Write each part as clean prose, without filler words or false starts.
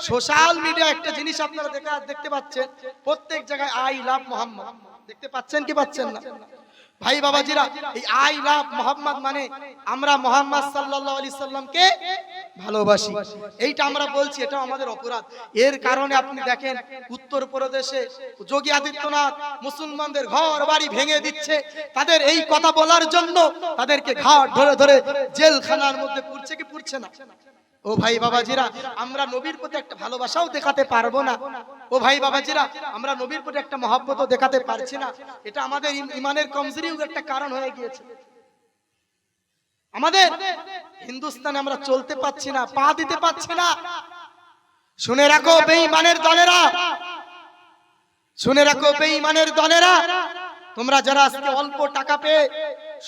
Social media একটা জিনিস আপনারা দেখতে পাচ্ছেন, প্রত্যেক জায়গায় আই লাভ মোহাম্মদ দেখতে পাচ্ছেন কি পাচ্ছেন না? ভাই বাবাজিরা, এই আই লাভ মোহাম্মদ মানে আমরা মোহাম্মদ সাল্লাল্লাহু আলাইহি সাল্লামকে ভালোবাসি। এইটা আমরা বলছি, এটা আমাদের অপরাধ। এর কারণে আপনি দেখেন উত্তরপ্রদেশে যোগী আদিত্যনাথ মুসলমানদের ঘর বাড়ি ভেঙে দিচ্ছে। তাদের এই কথা বলার জন্য তাদেরকে ঘাট ধরে ধরে জেলখানার মধ্যে পুরছে কি পুরছে না? ও ভাই বাবাজিরা, আমরা নবীর প্রতি একটা ভালোবাসাও দেখাতে পারবো না। ও ভাই বাবাজিরা, আমরা নবীর প্রতি একটা মহব্বতও দেখাতে পারছি না। এটা আমাদের ইমানের কমজোরির একটা কারণ হয়ে গিয়েছে। আমাদের হিন্দুস্তানে আমরা চলতে পাচ্ছি না, পা দিতে পাচ্ছি না। শুনে রাখো বেঈমানের দলেরা, শুনে রাখো বেঈমানের দলেরা, তোমরা যারা আজকে অল্প টাকা পেয়ে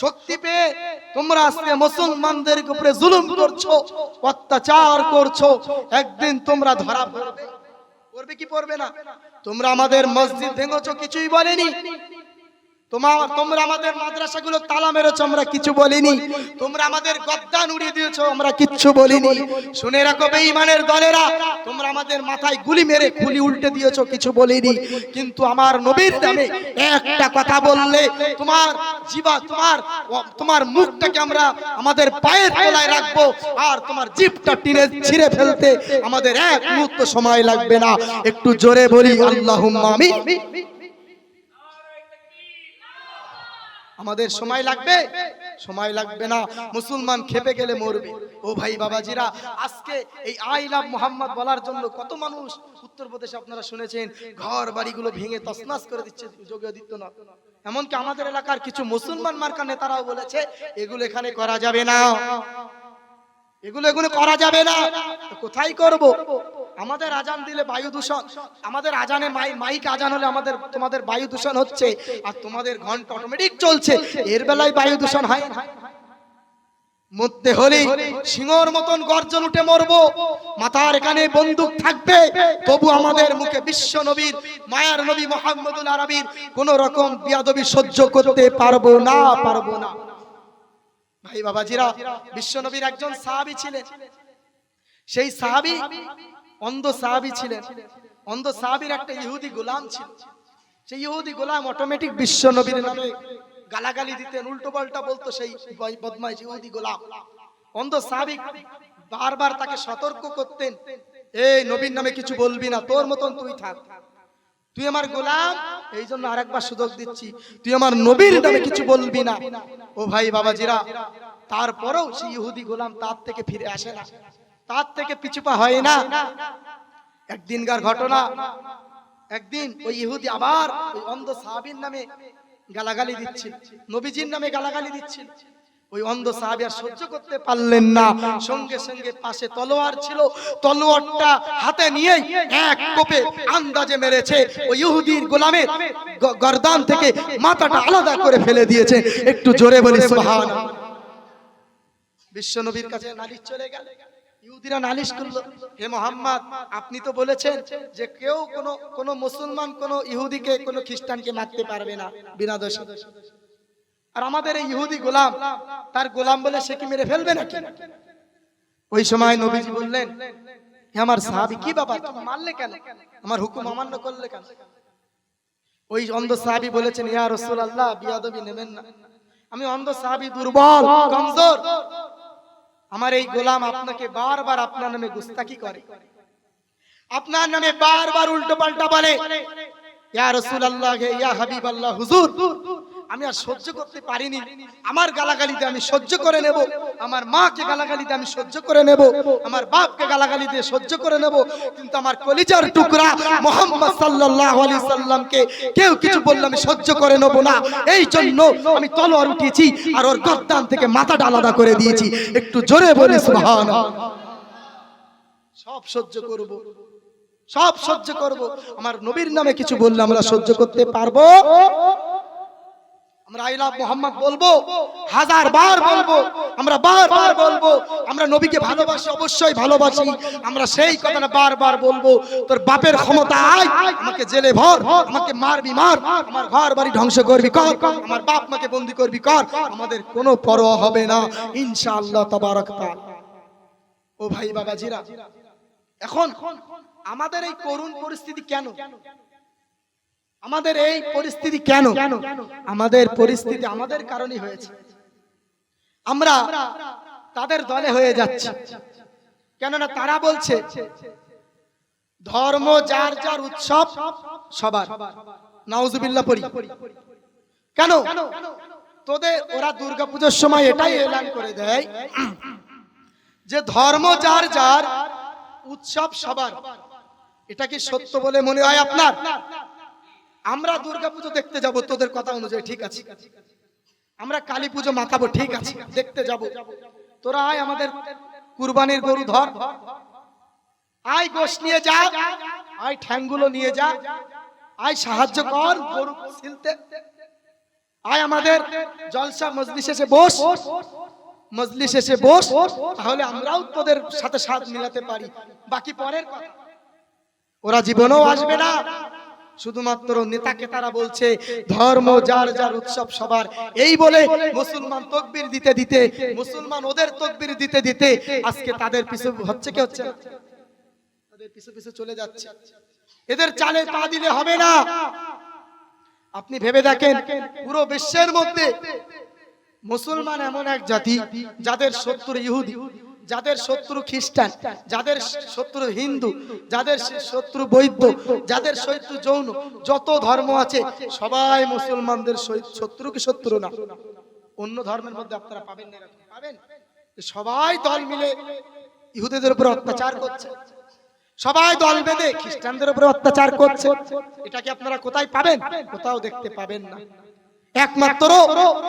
শক্তি পেয়ে তোমরা আজকে মুসলমানদের উপরে জুলুম করছো, অত্যাচার করছো, একদিন তোমরা ধরা পড়বে। পড়বে কি পড়বে না? তোমরা আমাদের মসজিদ ভেঙেছো, কিছুই বলেনি। তোমরা আমাদের মাদ্রাসাগুলো তালা মেরেছো, আমরা কিছু বলিনি। তোমরা আমাদের গদ্দান উড়িয়ে দিয়েছো, আমরা কিচ্ছু বলিনি। শুনে রাখো বেঈমানের দলেরা, তোমরা আমাদের মাথায় গুলি মেরে খুলি উল্টে দিয়েছো, কিছু বলিনি। কিন্তু আমার নবীর নামে একটা কথা বললে তোমার জিবা, তোমার মুখটাকে আমরা আমাদের পায়ের তলায় রাখবো, আর তোমার জিভটা টিনে ছিঁড়ে ফেলতে আমাদের এক মুহূর্ত সময় লাগবে না। একটু জোরে বলি আল্লাহুম্মা আমিন। আমাদের সময় লাগবে? সময় লাগবে না। মুসলমান খেপে গেলে মরবে। ও ভাই বাবাজিরা, আজকে এই আই লাভ মোহাম্মদ বলার জন্য কত মানুষ উত্তরপ্রদেশে আপনারা শুনেছেন ঘর বাড়িগুলো ভেঙে তছনছ করে দিচ্ছে যোগী আদিত্যনাথ। এমনকি আমাদের এলাকার কিছু মুসলমান মার্কা নেতারাও বলেছে এগুলো এখানে করা যাবে না, এগুলো করা যাবে না। কোথায় করব? আমাদের আজান দিলে বায়ু দূষণ, আমাদের আজানে মাইক আজান হলে তোমাদের বায়ু দূষণ হচ্ছে, আর তোমাদের ঘন্টা অটোমেটিক চলছে, এর বেলায় বায়ু দূষণ হয় না। মরতে হলে সিংহর মতন গর্জন উঠে মরবো। মাথার এখানে বন্দুক থাকবে, তবু আমাদের মুখে বিশ্ব নবীর মায়ার নবী মুহাম্মদুল আরবির কোন রকম বিয়াদবি সহ্য করতে পারবো না, পারবো না। ভাই বাবাজিরা, বিশ্ব নবীর একজন সাহাবী ছিলেন। সেই সাহাবী অন্ধ সাহাবী ছিলেন। অন্ধ সাহাবীর একটা ইহুদি গোলাম ছিল। সেই ইহুদি গোলাম অটোমেটিক বিশ্ব নবীর নামে গালাগালি দিতেন, উল্টো পাল্টা বলতো। সেই বদমাইশ ইহুদি গোলাম অন্ধ সাহাবী বারবার তাকে সতর্ক করতেন, এই নবীর নামে কিছু বলবি না, তোর মতন তুই থাক, তুই আমার গোলাম, এই জন্য আরেকবার সুযোগ দিচ্ছি, তুই আমার নবীর নামে কিছু বলবি না। ও ভাই বাবাজিরা, তারপরেও সেই ইহুদি গোলাম তার থেকে ফিরে আসে না, তার থেকে পিছুপা হয় না। একদিনকার ঘটনা, একদিন ওই ইহুদি আবার ওই অন্ধ সাহাবীর নামে গালাগালি দিচ্ছিল, নবীজির নামে গালাগালি দিচ্ছিল। ওই অন্ধ সাহাবী আর সহ্য করতে পারলেন না, সঙ্গে সঙ্গে পাশে তলোয়ার ছিল, তলোয়ারটা হাতে নিয়ে এক কোপে আন্দাজে মেরেছে ওই ইহুদির গোলামের গর্দান থেকে মাথাটা আলাদা করে ফেলে দিয়েছে। একটু জোরে বলি সুবহানাল্লাহ। বিশ্ব নবীর কাছে নালিশ চলে গেল। ইহুদিরা নালিশ করলো, হে মুহাম্মদ, আপনি তো বলেছেন যে কেউ কোন মুসলমান কোন ইহুদিকে কোন খ্রিস্টানকে মারতে পারবে না বিনা দোষে, আর আমাদের এই ইহুদি গোলাম, তার গোলাম বলে সে কি মেরে ফেলবে নাকি? ওই সময় নবীজি বললেন, হে আমার সাহাবী, কি ব্যাপার, তুমি মারলে কেন, আমার হুকুম অমান্য করলে কেন? ওই অন্ধ সাহাবী বলেছেন, ইয়া রাসূলুল্লাহ, বিয়াদবি নেবেন না, আমি অন্ধ সাহাবী, দুর্বল, কমজোর, আমার এই গোলাম আপনাকে বারবার আপনার নামে গুস্তাখি করে, আপনার নামে বারবার উল্টো পাল্টা বলে। ইয়া রাসূলুল্লাহ, ইয়া হাবিবাল্লাহ, হুজুর, আমি আর সহ্য করতে পারিনি, আমার গালাগালিতে আমি সহ্য করে নেব, আমার মাকে গালাগালিতে আমি সহ্য করে নেব, আমার বাপকে গালাগালিতে সহ্য করে নেব, কিন্তু আমার কলিজার টুকরা মুহাম্মদ সাল্লাল্লাহু আলাইহি সাল্লামকে কেউ কিছু বললে আমি সহ্য করে নেব না। এই জন্য আমি তলোয়ার উঠিয়েছি আর ওর গর্দান থেকে মাথাটা আলাদা করে দিয়েছি। একটু জোরে বলি সুবহানাল্লাহ। সব সহ্য করব, সব সহ্য করব, আমার নবীর নামে কিছু বললে আমরা সহ্য করতে পারবো? আমরা আই লাভ মোহাম্মদ বলবো, হাজার বার বলবো, আমরা বারবার বলবো, আমরা নবীকে ভালোবাসি, অবশ্যই ভালোবাসি, আমরা সেই কথাটা বারবার বলবো। তোর বাপের ক্ষমতা আয়, আমাকে জেলে ভর, আমাকে মারবি মার, আমার ঘর বাড়ি ধ্বংস করবি কর, আমার বাপ মাকে বন্দি করবি কর, আমাদের কোনো পরোয়া হবে না ইনশাআল্লাহ তাবারাক তাআলা। ও ভাই বাবাজিরা, এখন আমাদের এই করুণ পরিস্থিতি কেন? আমাদের এই পরিস্থিতি কেন? আমাদের পরিস্থিতি আমাদের কারণে হয়েছে। আমরা তাদের দলে হয়ে যাচ্ছি, কেননা তারা বলছে ধর্ম যার যার, উৎসব সবার। নাউজুবিল্লাহ পড়ি। কেন? তোদের ওরা দুর্গাপূজার সময় এটাই এলান করে দেয় যে ধর্ম যার যার, উৎসব সবার। এটা কি সত্য বলে মনে হয় আপনার? আমরা দুর্গাপুজো দেখতে যাব তোদের কথা অনুযায়ী, ঠিক আছে। আমরা কালী পুজো মাতাবো, ঠিক আছে, দেখতে যাব। তোরা আয় আমাদের কুরবানির গরু ধর, আয় গোশ নিয়ে যা, আয় ঠ্যাংগুলো নিয়ে যা, আয় সাহায্য কর গরু ছিলতে, আয় আমাদের জলসা মজলিস এসে বস, মজলিস এসে বস, তাহলে আমরাও তোদের সাথে সাথ মিলাতে পারি। বাকি পরের কথা। ওরা জীবনেও আসবে না। শুধুমাত্র নেতাকে তারা বলছে ধর্ম যার যার, উৎসব সবার। এই বলে মুসলমান তাকবীর দিতে দিতে, মুসলমান ওদের তাকবীর দিতে দিতে আজকে তাদের পিছু হচ্ছে কি হচ্ছে না? তাদের পিছু পিছু চলে যাচ্ছে। এদের চালে পা দিলে হবে না। আপনি ভেবে দেখেন, পুরো বিশ্বের মধ্যে মুসলমান এমন এক জাতি যাদের শত্রু ইহুদি, যাদের শত্রু খ্রিস্টান, যাদের শত্রু হিন্দু, যাদের শত্রু বৌদ্ধ, যাদের শত্রু জৈন, যত ধর্ম আছে সবাই মুসলমানদের শত্রু কি শত্রু না? অন্য ধর্মের মধ্যে আপনারা পাবেন না, পাবেন সবাই দল মিলে ইহুদিদের উপর অত্যাচার করছে, সবাই দল বেঁধে খ্রিস্টানদের উপর অত্যাচার করছে। এটা কি আপনারা কোথায় পাবেন? কোথাও দেখতে পাবেন না। একমাত্র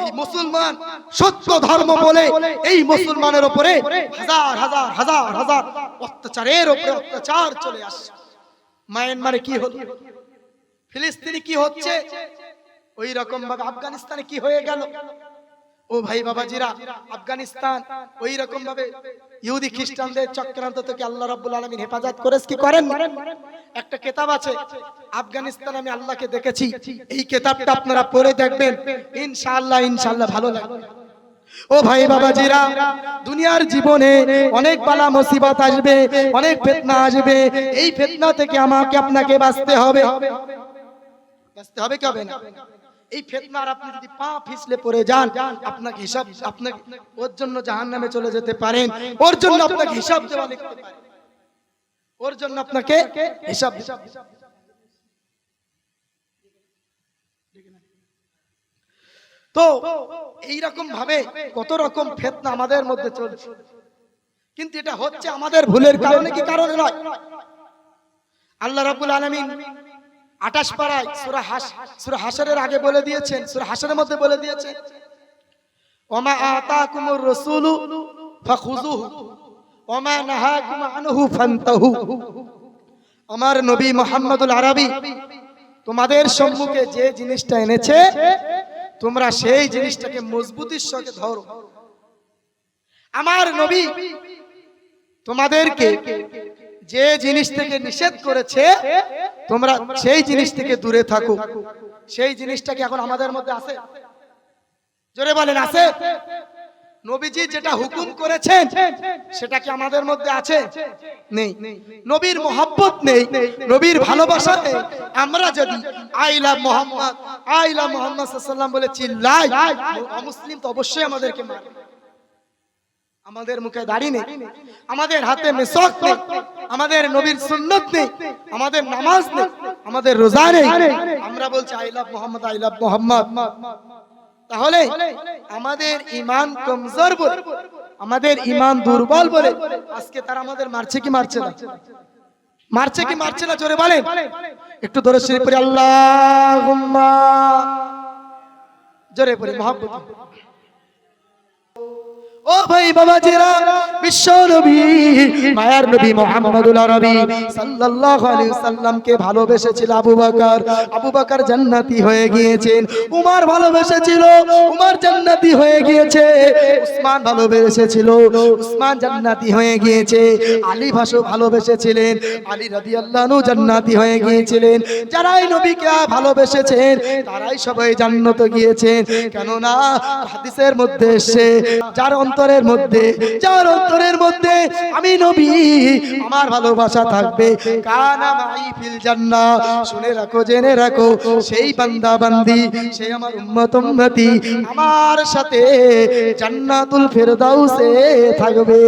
এই মুসলমান সত্য ধর্ম বলে এই মুসলমানের উপরে হাজার হাজার হাজার হাজার অত্যাচারের উপরে অত্যাচার চলে আসছে। মায়ানমারে কি হলো, ফিলিস্তিনে কি হচ্ছে, ওই রকম ভাবে আফগানিস্তানে কি হয়ে গেল। ও ভাই বাবাজিরা, আফগানিস্তান ওই রকম ভাবে ইহুদি খ্রিস্টানদের চক্রান্ত থেকে আল্লাহ রাব্বুল আলামিন হেফাজত করেছে কি করেন? একটা কিতাব আছে আফগানিস্তান আমি আল্লাহকে দেখেছি, এই কিতাবটা আপনারা পড়ে দেখবেন, ইনশাআল্লাহ ইনশাআল্লাহ ভালো লাগবে। ও ভাই বাবাজিরা, দুনিয়ার জীবনে অনেক বালা মুসিবত আসবে, অনেক ফিতনা আসবে। এই ফিতনা থেকে আমাকে আপনাকে বাঁচতে হবে। বাঁচতে হবে কি হবে না? এই ফিতনার আপনি যদি পা পিছলে পড়ে যান, আপনাকে হিসাব, আপনাকে ওর জন্য জাহান্নামে চলে যেতে পারেন, ওর জন্য আপনাকে হিসাব দেওয়া লিখতে পারে, ওর জন্য আপনাকে হিসাব। তো এই রকম ভাবে কত রকম ফিতনা আমাদের মধ্যে চলছে, কিন্তু এটা হচ্ছে আমাদের ভুলের কারণে, কি কারণে নয়। আল্লাহ রাব্বুল আলামিন 28 পারায় সূরা হাশরের আগে বলে দিয়েছেন, সূরা হাশরের মধ্যে বলে দিয়েছেন, ওমা আতাকুমুর রাসূলু ফাখুযুহু ওমা নাহাকুম আনহু ফান্তাহু। আমার নবী মুহাম্মদুল আরবী তোমাদের সম্মুখে যে জিনিসটা এনেছে তোমরা সেই জিনিসটাকে মজবুতির সঙ্গে ধরো। আমার নবী তোমাদেরকে যে জিনিস থেকে নিষেধ করেছে তোমরা সেই জিনিস থেকে দূরে থাকো। সেই জিনিসটা কি এখন আমাদের মধ্যে আছে? জোরে বলেন, আছে? নবীজি যেটা হুকুম করেছেন সেটা কি আমাদের মধ্যে আছে? নেই। নবীর মোহাব্বত নেই, নবীর ভালোবাসা নেই। আমরা যদি I love Muhammad, I love Muhammad সাল্লাল্লাহু আলাইহি ওয়াসাল্লাম বলে চিল্লাই, অমুসলিম তো অবশ্যই আমাদেরকে মারবে। আমাদের মুখে দাড়ি নেই, আমাদের হাতে মিসওয়াক নেই, আমাদের নবীর সুন্নাত নেই, আমাদের নামাজ নেই, আমাদের রোজা নেই, আমরা বলছি I love Muhammad, I love Muhammad. তাহলে আমাদের ঈমান কমজোর বলে, আমাদের ঈমান দুর্বল বলে আজকে তারা আমাদের মারছে কি মারছে না? মারছে কি মারছে না? জোরে বলেন। একটু দরুদ শরীফ পড়ি, আল্লাহুম্মা, জোরে পড়ি মহব্বত। ও ভাই বাবাজিরা, বিশ্ব নবী মায়ার নবী মুহাম্মদুল আরবী সাল্লাল্লাহু আলাইহি ওয়াসাল্লামকে ভালোবেসেছিল আবু বকর, আবু বকর জান্নাতি হয়ে গিয়েছেন। উমর ভালোবেসেছিল, উমর জান্নাতি হয়ে গিয়েছে। উসমান ভালোবেসেছিল, উসমান জান্নাতি হয়ে গিয়েছে। আলী ভালোবেসেছিলেন, আলী রাদিয়াল্লাহু আনহু জান্নাতি হয়ে গিয়েছিলেন। যারাই নবীকে ভালোবেসেছেন তারাই সবাই জান্নাতে গিয়েছেন। কেননা হাদিসের মধ্যে এসেছে যার যার অন্তরের মধ্যে আমি নবী আমার ভালোবাসা থাকবে, কানা মাই ফিল জান্নাহ, শুনে রাখো জেনে রাখো, সেই বান্দা বান্দি, সেই আমার উম্মত উম্মতি আমার সাথে জান্নাতুল ফেরদাউসে থাকবে।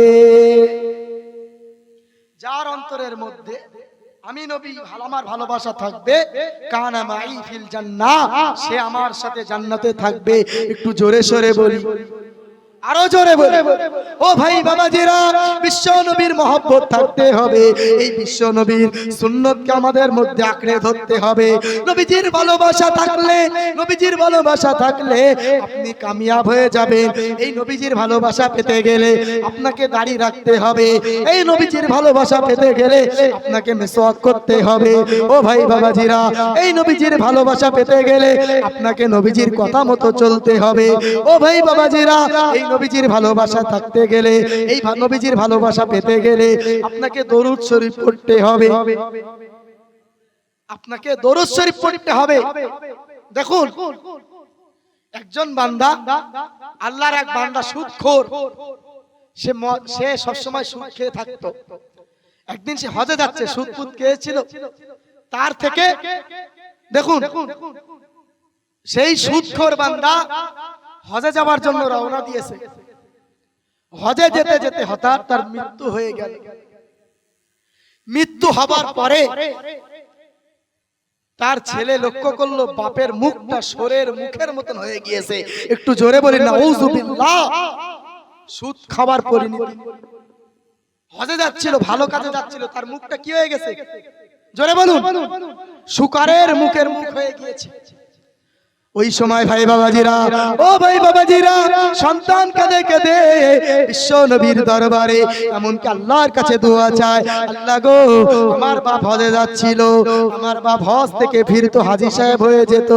যার অন্তরের মধ্যে আমি নবী আমার ভালোবাসা থাকবে, কানা মাই ফিল জান্নাহ, সে আমার সাথে জান্নাতে থাকবে। একটু জোরে সরে বলি, আরো জোরে বলে। ও ভাই বাবাজিরা, বিশ্ব নবীর মহব্বত থাকতে হবে, এই বিশ্ব নবীর সুন্নতকে আমাদের মধ্যে আঁকড়ে ধরতে হবে। নবীজির ভালোবাসা থাকলে, নবীজির ভালোবাসা থাকলে আপনি কামিয়াব হয়ে যাবেন। এই নবীজির ভালোবাসা পেতে গেলে আপনাকে দাড়ি রাখতে হবে, এই নবীজির ভালোবাসা পেতে গেলে আপনাকে মিসওয়াক করতে হবে। ও ভাই বাবাজিরা, এই নবীজির ভালোবাসা পেতে গেলে আপনাকে নবীজির কথা মতো চলতে হবে। ও ভাই বাবাজিরা, এই নবীজির ভালোবাসা থাকতে গেলে, এই নবীজির ভালোবাসা পেতে গেলে আপনাকে দরুদ শরীফ পড়তে হবে, আপনাকে দরুদ শরীফ পড়তে হবে। দেখুন, একজন বান্দা, আল্লাহর এক বান্দা সুদখোর, সে সবসময় সুদ খেয়ে থাকতো। একদিন সে হজে যাচ্ছে, সুদ ফুদ খেয়েছিল, তার থেকে দেখুন সেই সুদখোর বান্দা হজে যাওয়ার জন্য রওনা দিয়েছে। হজে যেতে যেতে হঠাৎ তার মৃত্যু হয়ে গেল। মৃত্যু হবার পরে তার ছেলে লক্ষ্য করলো বাপের মুখটা সোরের মুখের মতন হয়ে গিয়েছে। একটু জোরে বলি নাউযুবিল্লাহ। সুদ খাবার পরিণতি। হজে যাচ্ছিল, ভালো কাজে যাচ্ছিল, তার মুখটা কি হয়ে গেছে? জোরে বলুন, শুকরের মুখের মুখ হয়ে গিয়েছে। ওই সময় ভাই বাবাজিরা, ও ভাই বাবাজিরা, সন্তান কাঁদে কাঁদে বিশ্ব নবীর দরবারে এমনকি আল্লাহর কাছে দোয়া চায়, আল্লাহ গো, আমার বাপ হজে যাচ্ছিল, আমার বাপ হজ থেকে ফিরতো হাজী সাহেব হয়ে যেত,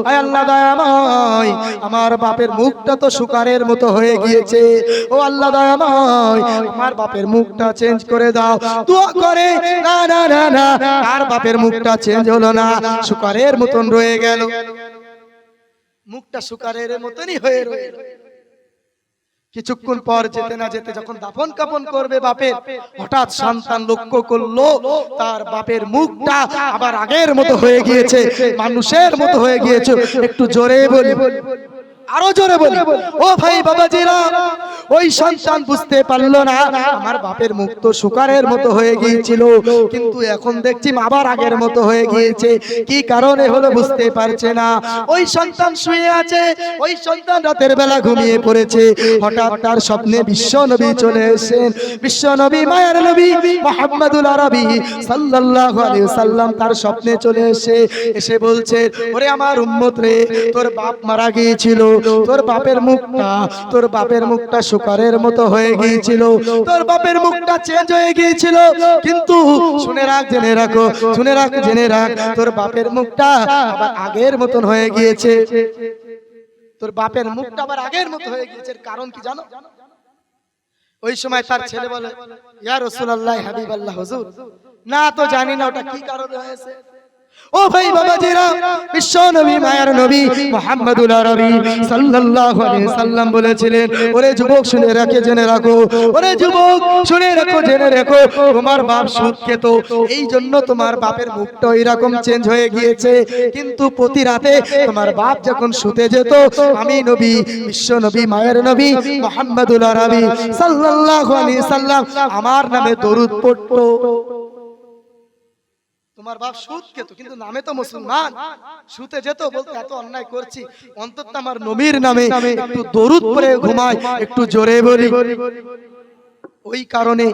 আয় আল্লাহ দয়াময়, আমার বাপের মুখটা তো শুকরের মতো হয়ে গিয়েছে, ও আল্লাহ দয়াময়, আমার বাপের মুখটা চেঞ্জ করে দাও। দোয়া করে, না না না না, আর বাপের মুখটা চেঞ্জ হলো না, শুকরের মতন রয়ে গেল। মুখটা শুকরের মতনই হয়ে রইল। কিছুক্ষণ পর যেতে না যেতে যখন দাফন কাফন করবে বাপের, হঠাৎ সন্তান লক্ষ্য করলো তার বাপের মুখটা আবার আগের মতো হয়ে গিয়েছে, মানুষের মতো হয়ে গিয়েছে। একটু জোরে বলি, আরো জোরে বলি। ও ভাই বাবাজিরা, ওই সন্তান বুঝতে পারলো না আমার বাপের মুখ তো শুকরের মতো হয়ে গিয়েছিল, কিন্তু এখন দেখছি আবার আগের মতো হয়ে গিয়েছে। কি কারণে হলো বুঝতে পারছে না। ওই সন্তান শুয়ে আছে, ওই সন্তান রাতের বেলা ঘুমিয়ে পড়েছে। হঠাৎ তার স্বপ্নে বিশ্ব নবী চলে এসেছেন। বিশ্ব নবী, মায়ার নবী মুহাম্মদুল আরবি সাল্লাল্লাহু আলাইহি সাল্লাম তার স্বপ্নে চলে এসে বলছে, ওরে আমার উম্মত রে, তোর বাপ মারা গিয়েছিল, তোর বাপের মুখটা শুকরের মতো হয়ে গিয়েছিল, তোর বাপের মুখটা চেঞ্জ হয়ে গিয়েছিল, কিন্তু শুনে রাখ, জেনে রাখো, শুনে রাখ, জেনে রাখ, তোর বাপের মুখটা আবার আগের মতন হয়ে গিয়েছে। তোর বাপের মুখটা আবার আগের মতো হয়ে গিয়েছে। কারণ কি জানো? ওই সময় তার ছেলে বলে, ইয়া রাসূলুল্লাহ, হাবিবাল্লাহ, হুজুর, না তো জানি না ওটা কি কারণে হয়েছে। ও ভাই বাবাজিরা, বিশ্ব নবী, মায়ার নবী মুহাম্মদুল আরবি সাল্লাল্লাহু আলাইহি সাল্লাম বলেছিলেন, ওরে যুবক শুনে রাখে, জেনে রাখো, ওরে যুবক শুনে রাখো, জেনে রাখো, তোমার বাপ সুদ খেত, এই জন্য তোমার বাপের মুখটা এরকম চেঞ্জ হয়ে গিয়েছে। কিন্তু প্রতি রাতে তোমার বাপ যখন শুতে যেত, আমি নবী, বিশ্ব নবী, মায়ের নবী মুহাম্মদুল আরবি সাল্লাল্লাহু আলাইহি সাল্লাম আমার নামে দরুদ পড়তো। তোমার বাপ সুদ খেত, কিন্তু নামে তো মুসলমান, শুতে যেত, বলতে এত অন্যায় করছি, অন্তত আমার নবীর নামে একটু দরুদ পড়ে ঘুমায়। একটু জোরে বলি। ওই কারণে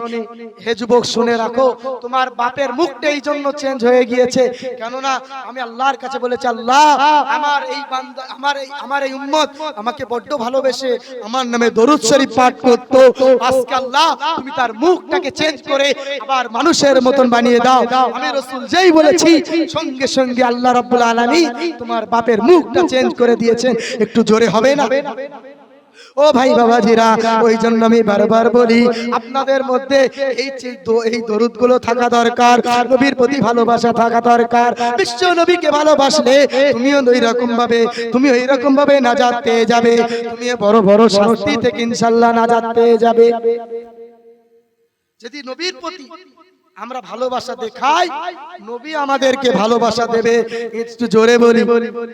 হে যুবক শুনে রাখো, তোমার বাপের মুখটা এই জন্য চেঞ্জ হয়ে গিয়েছে, কেননা আমি আল্লাহর কাছে বলেছি, আল্লাহ, আমার এই বান্দা, আমার এই উম্মত আমাকে বড্ড ভালোবেসে আমার নামে দরুদ শরীফ পাঠ করতো। আজকে আল্লাহ তুমি তার মুখটাকে চেঞ্জ করে আবার মানুষের মতন বানিয়ে দাও। আমি রাসূল যেই বলেছি, সঙ্গে সঙ্গে আল্লাহ রাব্বুল আলামিন তোমার বাপের মুখটা চেঞ্জ করে দিয়েছেন। একটু জোরে হবে না? ও ভাই বাবাজিরা, ওই জন্য আমি বারবার বলি আপনাদের মধ্যে এই দরুদগুলো থাকা দরকার, নবীর প্রতি ভালোবাসা থাকা দরকার। বিশ্ব নবীকে ভালোবাসলে তুমিও ওই রকম ভাবে নাজাত পেয়ে যাবে, তুমিও বড় বড় শাস্তি থেকে ইনশাআল্লাহ নাজাত পেয়ে যাবে। যদি নবীর প্রতি আমরা ভালোবাসা দেখাই, নবী আমাদেরকে ভালোবাসা দেবে। একটু জোরে বলি।